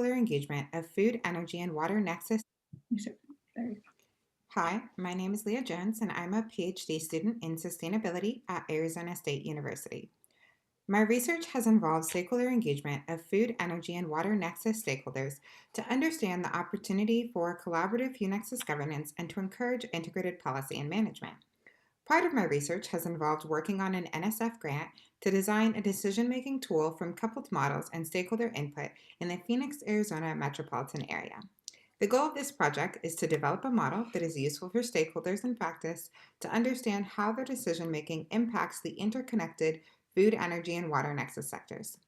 engagement of food, energy, and water nexus. Hi, my name is Leah Jones, and I'm a PhD student in sustainability at Arizona State University. My research has involved stakeholder engagement of food, energy, and water nexus stakeholders to understand the opportunity for collaborative nexus governance and to encourage integrated policy and management. Part of my research has involved working on an NSF grant to design a decision-making tool from coupled models and stakeholder input in the Phoenix, Arizona metropolitan area. The goal of this project is to develop a model that is useful for stakeholders in practice to understand how their decision-making impacts the interconnected food, energy, and water nexus sectors.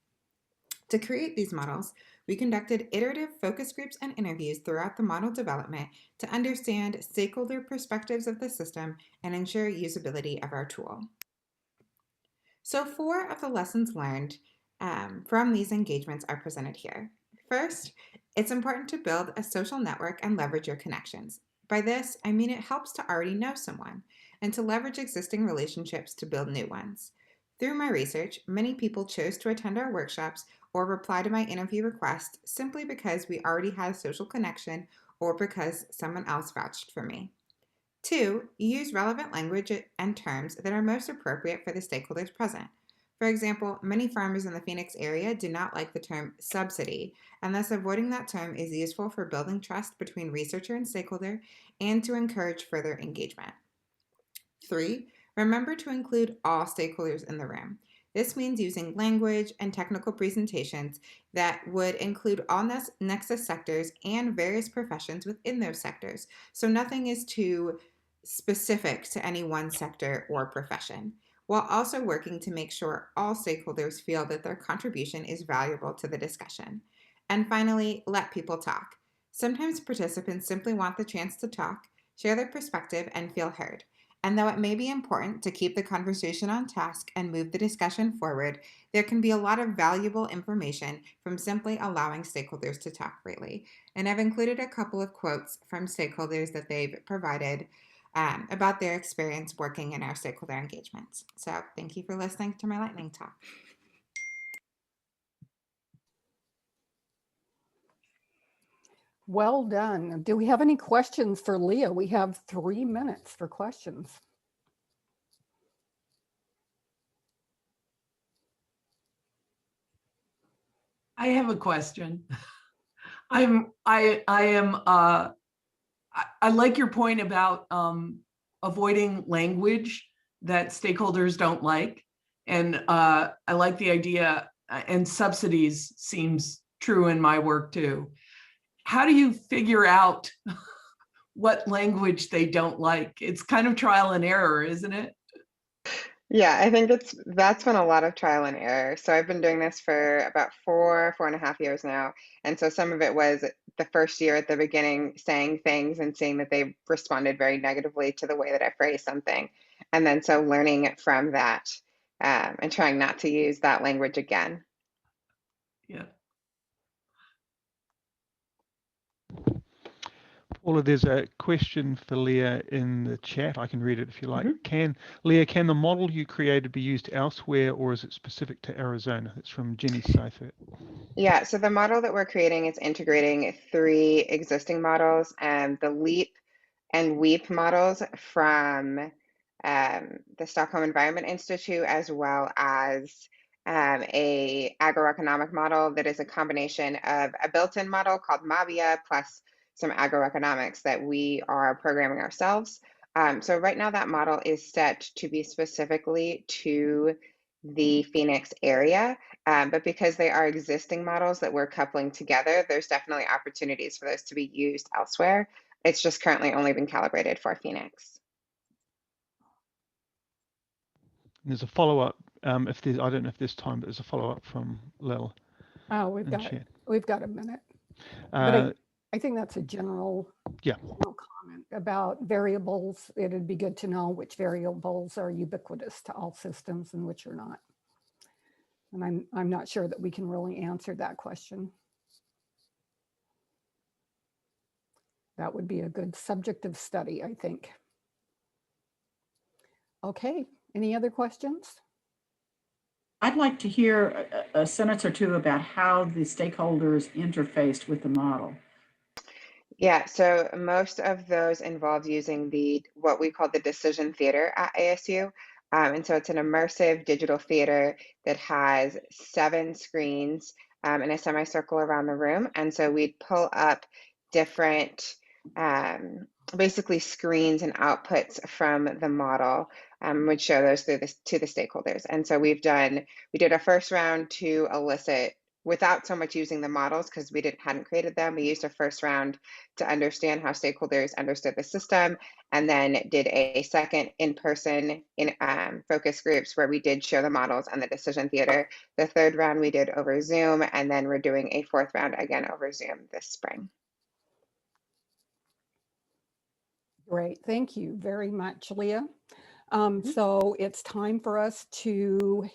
To create these models, we conducted iterative focus groups and interviews throughout the model development to understand stakeholder perspectives of the system and ensure usability of our tool. So 4 of the lessons learned from these engagements are presented here. First, it's important to build a social network and leverage your connections. By this, I mean it helps to already know someone and to leverage existing relationships to build new ones. Through my research, many people chose to attend our workshops or reply to my interview request simply because we already had a social connection or because someone else vouched for me. 2, use relevant language and terms that are most appropriate for the stakeholders present. For example, many farmers in the Phoenix area do not like the term subsidy, and thus avoiding that term is useful for building trust between researcher and stakeholder and to encourage further engagement. 3, remember to include all stakeholders in the room. This means using language and technical presentations that would include all nexus sectors and various professions within those sectors, so nothing is too specific to any one sector or profession, while also working to make sure all stakeholders feel that their contribution is valuable to the discussion. And finally, let people talk. Sometimes participants simply want the chance to talk, share their perspective, and feel heard. And though it may be important to keep the conversation on task and move the discussion forward, there can be a lot of valuable information from simply allowing stakeholders to talk freely. And I've included a couple of quotes from stakeholders that they've provided about their experience working in our stakeholder engagements. So thank you for listening to my lightning talk. Well done. Do we have any questions for Leah? We have 3 minutes for questions. I have a question. I like your point about avoiding language that stakeholders don't like. And I like the idea, and subsidies seems true in my work too. How do you figure out what language they don't like? It's kind of trial and error, isn't it? Yeah, I think that's been a lot of trial and error. So I've been doing this for about 4.5 years now. And so some of it was the first year at the beginning saying things and seeing that they responded very negatively to the way that I phrased something. And then so learning from that and trying not to use that language again. Yeah. Paula, there's a question for Leah in the chat. I can read it if you like. Leah, can the model you created be used elsewhere, or is it specific to Arizona? It's from Jenny Seifert. Yeah, so the model that we're creating is integrating 3 existing models, the LEAP and WEAP models from the Stockholm Environment Institute, as well as a agroeconomic model that is a combination of a built-in model called Mavia plus some agroeconomics that we are programming ourselves. So right now that model is set to be specifically to the Phoenix area, but because they are existing models that we're coupling together, there's definitely opportunities for those to be used elsewhere. It's just currently only been calibrated for Phoenix. There's a follow-up. If there's, I don't know if there's time, but there's a follow-up from Lil. Oh, we've got a minute. But I think that's a general comment about variables. It'd be good to know which variables are ubiquitous to all systems and which are not. And I'm not sure that we can really answer that question. That would be a good subject of study, I think. Okay, any other questions? I'd like to hear a sentence or two about how the stakeholders interfaced with the model. Yeah, so most of those involve using what we call the decision theater at ASU. And so it's an immersive digital theater that has 7 screens in a semicircle around the room. And so we'd pull up different, basically screens and outputs from the model, would show those to the stakeholders. And so we did a first round to elicit without so much using the models because we hadn't created them. We used a first round to understand how stakeholders understood the system, and then did a second in-person focus groups where we did show the models and the decision theater. The third round we did over Zoom, and then we're doing a fourth round again over Zoom this spring. Great, thank you very much, Leah. So it's time for us to